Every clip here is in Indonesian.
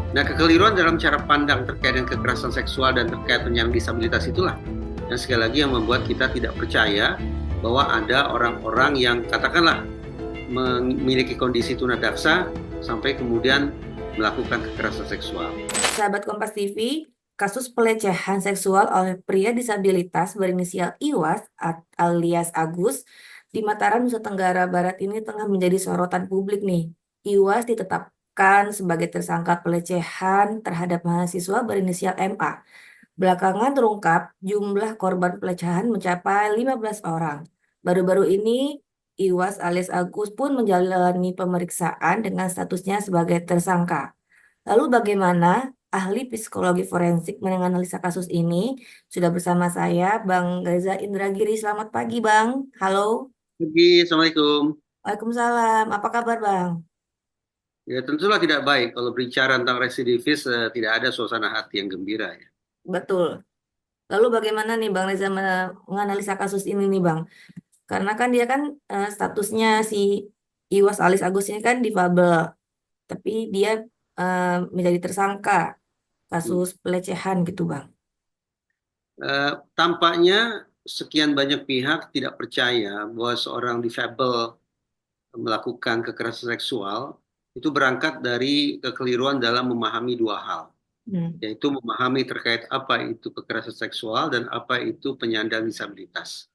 Nah, kekeliruan dalam cara pandang terkait dengan kekerasan seksual dan terkait penyandang disabilitas itulah yang sekali lagi yang membuat kita tidak percaya bahwa ada orang-orang yang katakanlah memiliki kondisi tunadaksa sampai kemudian melakukan kekerasan seksual. Sahabat Kompas TV, kasus pelecehan seksual oleh pria disabilitas berinisial Iwas alias Agus di Mataram, Nusa Tenggara Barat ini tengah menjadi sorotan publik nih. Iwas ditetapkan sebagai tersangka pelecehan terhadap mahasiswa berinisial MA. Belakangan terungkap jumlah korban pelecehan mencapai 15 orang. Baru-baru ini Iwas alias Agus pun menjalani pemeriksaan dengan statusnya sebagai tersangka. Lalu bagaimana ahli psikologi forensik menganalisa kasus ini? Sudah bersama saya Bang Reza Indragiri. Selamat pagi Bang. Halo. Pagi, Assalamualaikum. Waalaikumsalam. Apa kabar Bang? Ya tentulah tidak baik kalau berbicara tentang residivis tidak ada suasana hati yang gembira ya. Betul. Lalu bagaimana nih Bang Reza menganalisa kasus ini nih Bang? Karena kan dia kan statusnya si Iwas Alis Agus ini kan difabel, tapi dia menjadi tersangka Hmm. kasus pelecehan gitu Bang. Tampaknya sekian banyak pihak tidak percaya bahwa seorang difabel melakukan kekerasan seksual itu berangkat dari kekeliruan dalam memahami dua hal, Hmm. yaitu memahami terkait apa itu kekerasan seksual dan apa itu penyandang disabilitas.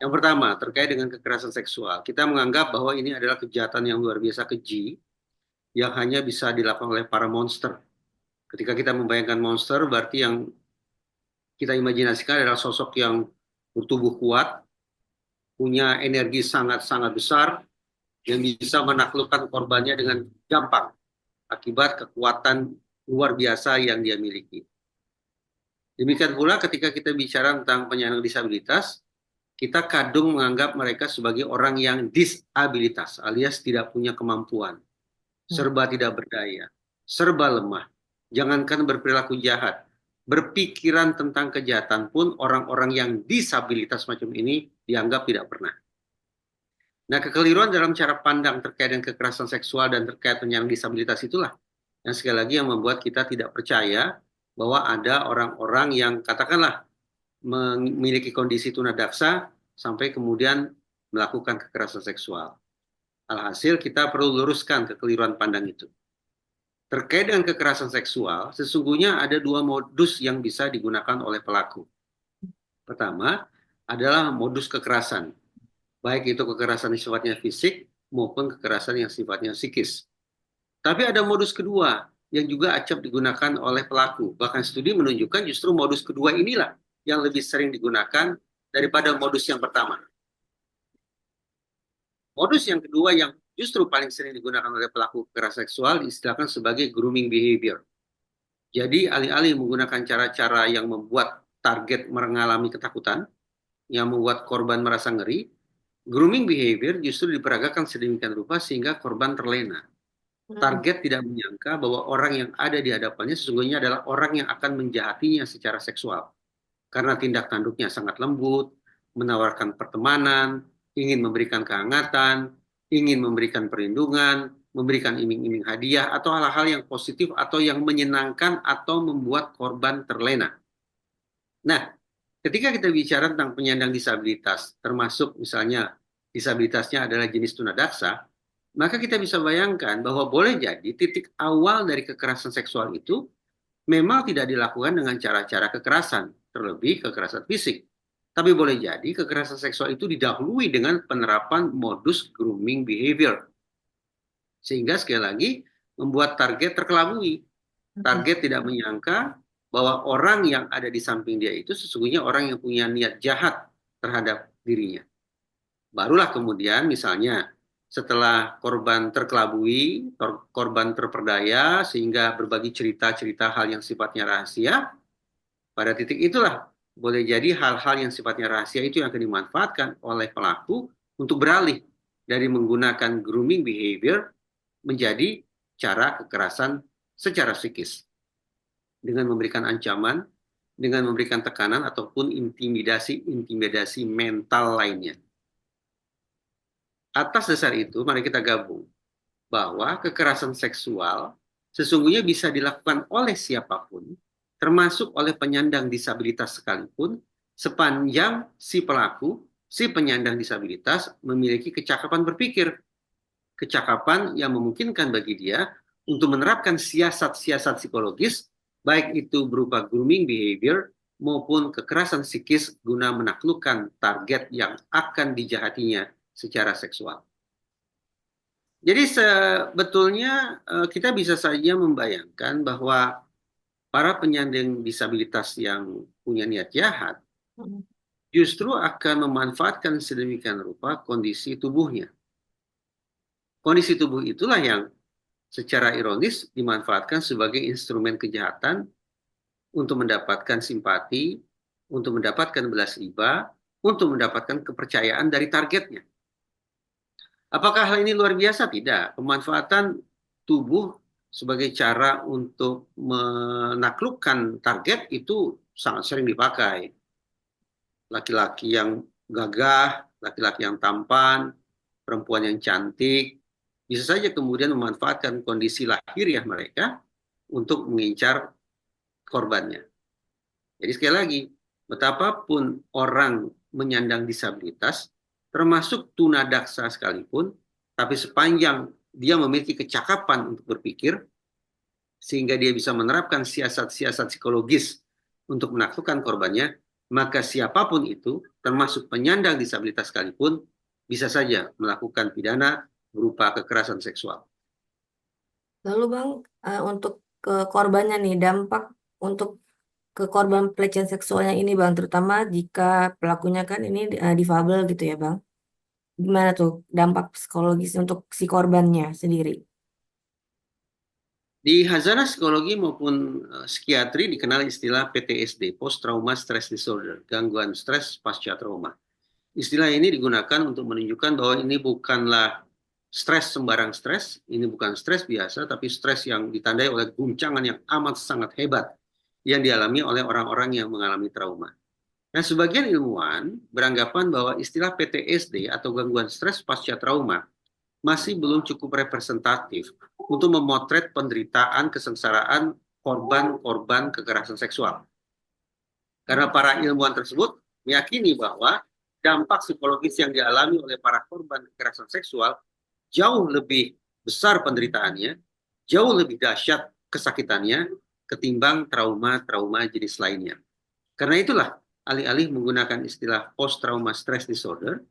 Yang pertama, terkait dengan kekerasan seksual. Kita menganggap bahwa ini adalah kejahatan yang luar biasa keji yang hanya bisa dilakukan oleh para monster. Ketika kita membayangkan monster, berarti yang kita imajinasikan adalah sosok yang bertubuh kuat, punya energi sangat-sangat besar, yang bisa menaklukkan korbannya dengan gampang akibat kekuatan luar biasa yang dia miliki. Demikian pula ketika kita bicara tentang penyandang disabilitas, kita kadung menganggap mereka sebagai orang yang disabilitas alias tidak punya kemampuan, serba tidak berdaya, serba lemah. Jangankan berperilaku jahat, berpikiran tentang kejahatan pun orang-orang yang disabilitas macam ini dianggap tidak pernah. Nah, kekeliruan dalam cara pandang terkait dengan kekerasan seksual dan terkait penyandang disabilitas itulah yang sekali lagi yang membuat kita tidak percaya bahwa ada orang-orang yang katakanlah memiliki kondisi tunadaksa sampai kemudian melakukan kekerasan seksual. Alhasil kita perlu luruskan kekeliruan pandang itu. Terkait dengan kekerasan seksual, sesungguhnya ada dua modus yang bisa digunakan oleh pelaku. Pertama adalah modus kekerasan, baik itu kekerasan yang sifatnya fisik maupun kekerasan yang sifatnya psikis. Tapi ada modus kedua yang juga acap digunakan oleh pelaku. Bahkan studi menunjukkan justru modus kedua inilah yang lebih sering digunakan daripada modus yang pertama. Modus yang kedua yang justru paling sering digunakan oleh pelaku kekerasan seksual diistilahkan sebagai grooming behavior. Jadi alih-alih menggunakan cara-cara yang membuat target mengalami ketakutan, yang membuat korban merasa ngeri, grooming behavior justru diperagakan sedemikian rupa sehingga korban terlena. Hmm. Target tidak menyangka bahwa orang yang ada di hadapannya sesungguhnya adalah orang yang akan menjahatinya secara seksual. Karena tindak tanduknya sangat lembut, menawarkan pertemanan, ingin memberikan kehangatan, ingin memberikan perlindungan, memberikan iming-iming hadiah, atau hal-hal yang positif atau yang menyenangkan atau membuat korban terlena. Nah, ketika kita bicara tentang penyandang disabilitas, termasuk misalnya disabilitasnya adalah jenis tunadaksa, maka kita bisa bayangkan bahwa boleh jadi titik awal dari kekerasan seksual itu memang tidak dilakukan dengan cara-cara kekerasan, terlebih kekerasan fisik. Tapi boleh jadi kekerasan seksual itu didahului dengan penerapan modus grooming behavior. Sehingga sekali lagi membuat target terkelabui. Target tidak menyangka bahwa orang yang ada di samping dia itu sesungguhnya orang yang punya niat jahat terhadap dirinya. Barulah kemudian misalnya setelah korban terkelabui, korban terperdaya sehingga berbagi cerita-cerita hal yang sifatnya rahasia, pada titik itulah boleh jadi hal-hal yang sifatnya rahasia itu yang akan dimanfaatkan oleh pelaku untuk beralih dari menggunakan grooming behavior menjadi cara kekerasan secara psikis dengan memberikan ancaman, dengan memberikan tekanan ataupun intimidasi mental lainnya. Atas dasar itu, mari kita gabung bahwa kekerasan seksual sesungguhnya bisa dilakukan oleh siapapun, termasuk oleh penyandang disabilitas sekalipun, sepanjang si pelaku, si penyandang disabilitas memiliki kecakapan berpikir, kecakapan yang memungkinkan bagi dia untuk menerapkan siasat-siasat psikologis, baik itu berupa grooming behavior maupun kekerasan psikis guna menaklukkan target yang akan dijahatinya secara seksual. Jadi sebetulnya kita bisa saja membayangkan bahwa para penyandang disabilitas yang punya niat jahat justru akan memanfaatkan sedemikian rupa kondisi tubuhnya. Kondisi tubuh itulah yang secara ironis dimanfaatkan sebagai instrumen kejahatan untuk mendapatkan simpati, untuk mendapatkan belas riba, untuk mendapatkan kepercayaan dari targetnya. Apakah hal ini luar biasa? Tidak. Pemanfaatan tubuh sebagai cara untuk menaklukkan target itu sangat sering dipakai. Laki-laki yang gagah, laki-laki yang tampan, perempuan yang cantik, bisa saja kemudian memanfaatkan kondisi lahiriah mereka untuk mengincar korbannya. Jadi sekali lagi, betapapun orang menyandang disabilitas, termasuk tunadaksa sekalipun, tapi sepanjang dia memiliki kecakapan untuk berpikir, sehingga dia bisa menerapkan siasat-siasat psikologis untuk menaklukkan korbannya, maka siapapun itu, termasuk penyandang disabilitas sekalipun, bisa saja melakukan pidana berupa kekerasan seksual. Lalu Bang, untuk ke korbannya nih, dampak untuk ke korban pelecehan seksualnya ini Bang, terutama jika pelakunya kan ini difabel gitu ya Bang. Gimana tuh dampak psikologis untuk si korbannya sendiri? Di Hazanah Psikologi maupun psikiatri dikenal istilah PTSD, Post Trauma Stress Disorder, gangguan stres pasca trauma. Istilah ini digunakan untuk menunjukkan bahwa ini bukanlah stres sembarang stres, ini bukan stres biasa, tapi stres yang ditandai oleh guncangan yang amat sangat hebat yang dialami oleh orang-orang yang mengalami trauma. Nah, sebagian ilmuwan beranggapan bahwa istilah PTSD atau gangguan stres pasca trauma masih belum cukup representatif untuk memotret penderitaan kesengsaraan korban-korban kekerasan seksual. Karena para ilmuwan tersebut meyakini bahwa dampak psikologis yang dialami oleh para korban kekerasan seksual jauh lebih besar penderitaannya, jauh lebih dahsyat kesakitannya ketimbang trauma-trauma jenis lainnya. Karena itulah, alih-alih menggunakan istilah post-trauma stress disorder,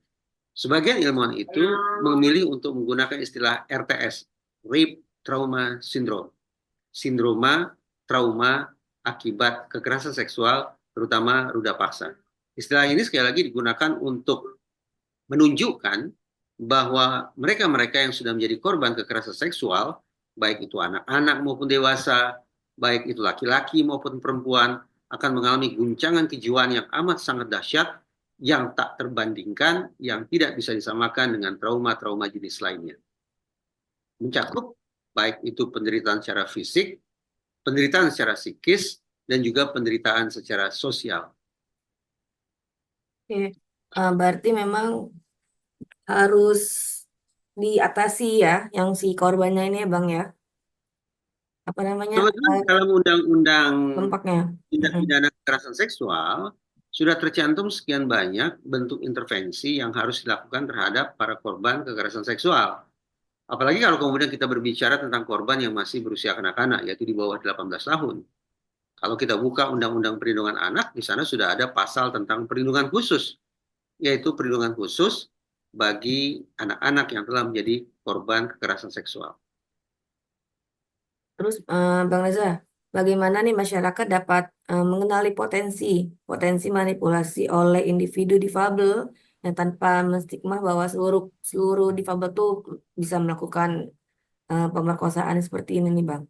sebagian ilmuwan itu memilih untuk menggunakan istilah RTS, Rape Trauma Syndrome, sindroma trauma akibat kekerasan seksual, terutama ruda paksa. Istilah ini sekali lagi digunakan untuk menunjukkan bahwa mereka-mereka yang sudah menjadi korban kekerasan seksual, baik itu anak-anak maupun dewasa, baik itu laki-laki maupun perempuan, akan mengalami guncangan kejiwaan yang amat sangat dahsyat, yang tak terbandingkan, yang tidak bisa disamakan dengan trauma-trauma jenis lainnya. Mencakup baik itu penderitaan secara fisik, penderitaan secara psikis, dan juga penderitaan secara sosial. Oke, berarti memang harus diatasi ya, yang si korbannya ini ya Bang ya. Apa namanya? Kebetulan dalam undang-undang Dampaknya. tindak Mm-mm. pidana kekerasan seksual sudah tercantum sekian banyak bentuk intervensi yang harus dilakukan terhadap para korban kekerasan seksual. Apalagi kalau kemudian kita berbicara tentang korban yang masih berusia kanak-kanak, yaitu di bawah 18 tahun. Kalau kita buka Undang-Undang Perlindungan Anak, di sana sudah ada pasal tentang perlindungan khusus, yaitu perlindungan khusus bagi anak-anak yang telah menjadi korban kekerasan seksual. Terus Bang Reza, bagaimana nih masyarakat dapat mengenali potensi potensi manipulasi oleh individu difabel yang tanpa menstigma bahwa seluruh seluruh difabel tuh bisa melakukan pemerkosaan seperti ini nih Bang.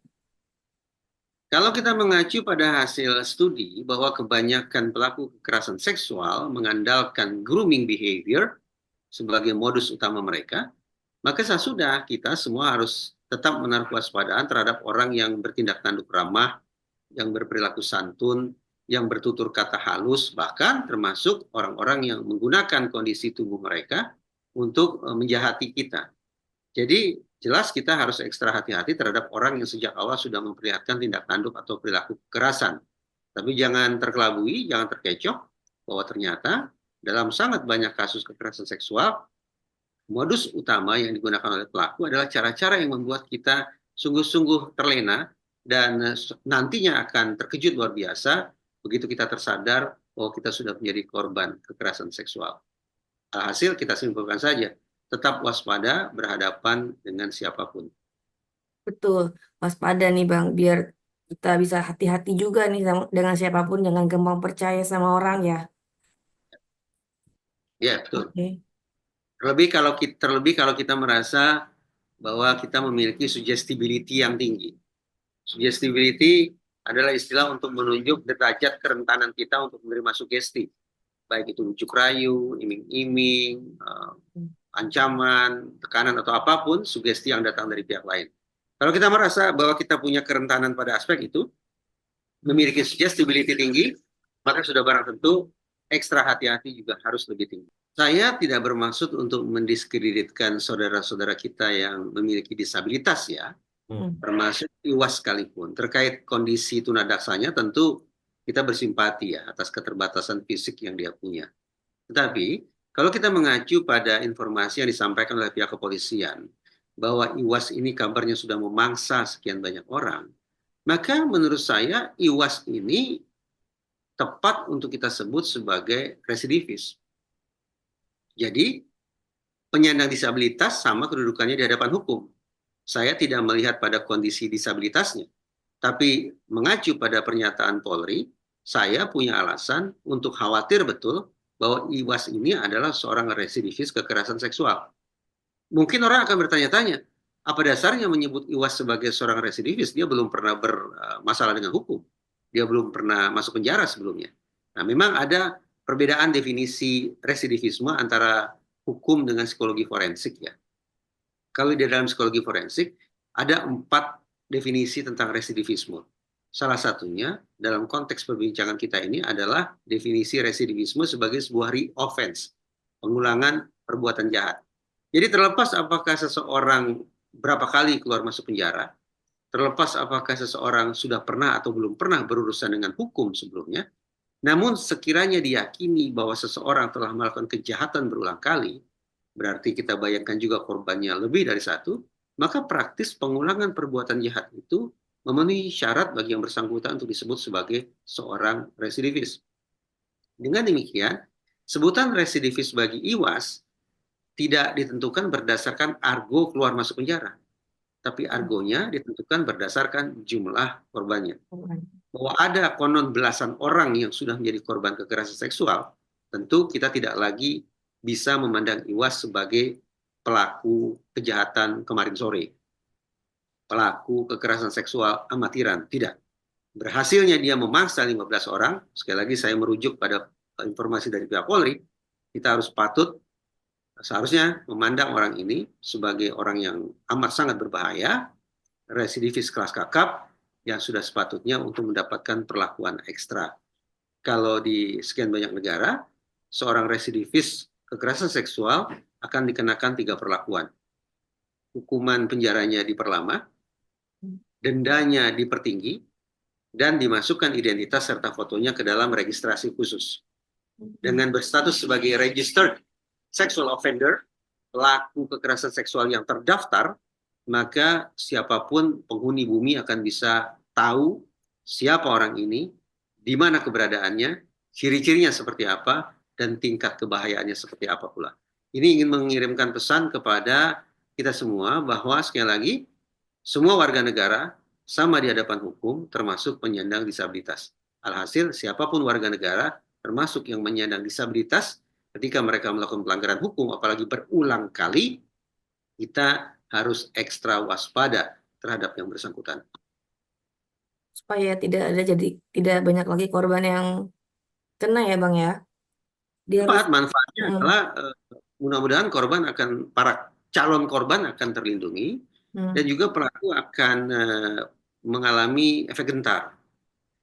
Kalau kita mengacu pada hasil studi bahwa kebanyakan pelaku kekerasan seksual mengandalkan grooming behavior sebagai modus utama mereka, maka sesudah kita semua harus tetap menaruh kewaspadaan terhadap orang yang bertindak tanduk ramah, yang berperilaku santun, yang bertutur kata halus, bahkan termasuk orang-orang yang menggunakan kondisi tubuh mereka untuk menjahati kita. Jadi Jelas kita harus ekstra hati-hati terhadap orang yang sejak awal sudah memperlihatkan tindak tanduk atau perilaku kekerasan. Tapi jangan terkelabui, jangan terkecoh bahwa ternyata dalam sangat banyak kasus kekerasan seksual, modus utama yang digunakan oleh pelaku adalah cara-cara yang membuat kita sungguh-sungguh terlena dan nantinya akan terkejut luar biasa begitu kita tersadar bahwa kita sudah menjadi korban kekerasan seksual. Alhasil kita simpulkan saja, tetap waspada berhadapan dengan siapapun. Betul, waspada nih Bang, biar kita bisa hati-hati juga nih dengan siapapun, jangan gampang percaya sama orang ya. Ya, betul. Oke. Terlebih kalau kita merasa bahwa kita memiliki suggestibility yang tinggi. Suggestibility adalah istilah untuk menunjuk derajat kerentanan kita untuk menerima sugesti, baik itu ujuk rayu, iming-iming, ancaman, tekanan atau apapun sugesti yang datang dari pihak lain. Kalau kita merasa bahwa kita punya kerentanan pada aspek itu, memiliki suggestibility tinggi, maka sudah barang tentu ekstra hati-hati juga harus lebih tinggi. Saya tidak bermaksud untuk mendiskreditkan saudara-saudara kita yang memiliki disabilitas ya, termasuk IWAS sekalipun. Terkait kondisi tunadaksanya tentu kita bersimpati ya atas keterbatasan fisik yang dia punya. Tetapi kalau kita mengacu pada informasi yang disampaikan oleh pihak kepolisian bahwa IWAS ini kabarnya sudah memangsa sekian banyak orang, maka menurut saya IWAS ini tepat untuk kita sebut sebagai residivis. Jadi penyandang disabilitas sama kedudukannya di hadapan hukum. Saya tidak melihat pada kondisi disabilitasnya, tapi mengacu pada pernyataan Polri, saya punya alasan untuk khawatir betul bahwa IWAS ini adalah seorang residivis kekerasan seksual. Mungkin orang akan bertanya-tanya, apa dasarnya menyebut IWAS sebagai seorang residivis? Dia belum pernah bermasalah dengan hukum. Dia belum pernah masuk penjara sebelumnya. Nah, memang ada perbedaan definisi residivisme antara hukum dengan psikologi forensik ya. Kalau di dalam psikologi forensik, ada 4 definisi tentang residivisme. Salah satunya dalam konteks perbincangan kita ini adalah definisi residivisme sebagai sebuah re-offense, pengulangan perbuatan jahat. Jadi terlepas apakah seseorang berapa kali keluar masuk penjara, terlepas apakah seseorang sudah pernah atau belum pernah berurusan dengan hukum sebelumnya, namun sekiranya diyakini bahwa seseorang telah melakukan kejahatan berulang kali, berarti kita bayangkan juga korbannya lebih dari satu, maka praktis pengulangan perbuatan jahat itu memenuhi syarat bagi yang bersangkutan untuk disebut sebagai seorang residivis. Dengan demikian, sebutan residivis bagi IWAS tidak ditentukan berdasarkan argo keluar masuk penjara, tapi argonya ditentukan berdasarkan jumlah korbannya. Bahwa ada konon belasan orang yang sudah menjadi korban kekerasan seksual, tentu kita tidak lagi bisa memandang IWAS sebagai pelaku kejahatan kemarin sore, pelaku kekerasan seksual amatiran, tidak. Berhasilnya dia memaksa 15 orang, sekali lagi saya merujuk pada informasi dari pihak Polri, kita harus seharusnya memandang orang ini sebagai orang yang amat sangat berbahaya, residivis kelas kakap, yang sudah sepatutnya untuk mendapatkan perlakuan ekstra. Kalau di sekian banyak negara, seorang residivis kekerasan seksual akan dikenakan 3 perlakuan. Hukuman penjaranya diperlama, dendanya dipertinggi, dan dimasukkan identitas serta fotonya ke dalam registrasi khusus. Dengan berstatus sebagai registered sexual offender, pelaku kekerasan seksual yang terdaftar, maka siapapun penghuni bumi akan bisa tahu siapa orang ini, di mana keberadaannya, ciri-cirinya seperti apa, dan tingkat kebahayaannya seperti apa pula. Ini ingin mengirimkan pesan kepada kita semua bahwa sekali lagi, semua warga negara sama di hadapan hukum, termasuk penyandang disabilitas. Alhasil, siapapun warga negara, termasuk yang menyandang disabilitas, ketika mereka melakukan pelanggaran hukum, apalagi berulang kali, kita harus ekstra waspada terhadap yang bersangkutan. Supaya tidak banyak lagi korban yang kena ya Bang ya. Dia harus Manfaatnya adalah mudah-mudahan para calon korban akan terlindungi dan juga pelaku akan mengalami efek gentar,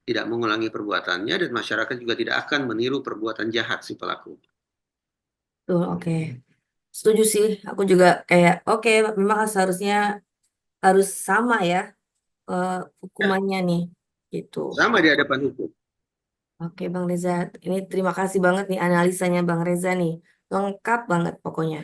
tidak mengulangi perbuatannya, dan masyarakat juga tidak akan meniru perbuatan jahat si pelaku. Tuh, oke. Setuju sih, aku juga kayak oke, memang seharusnya harus sama ya eh, Ya, hukumannya nih, gitu. sama di hadapan hukum. Oke Bang Reza, ini terima kasih banget nih analisanya Bang Reza nih, lengkap banget pokoknya.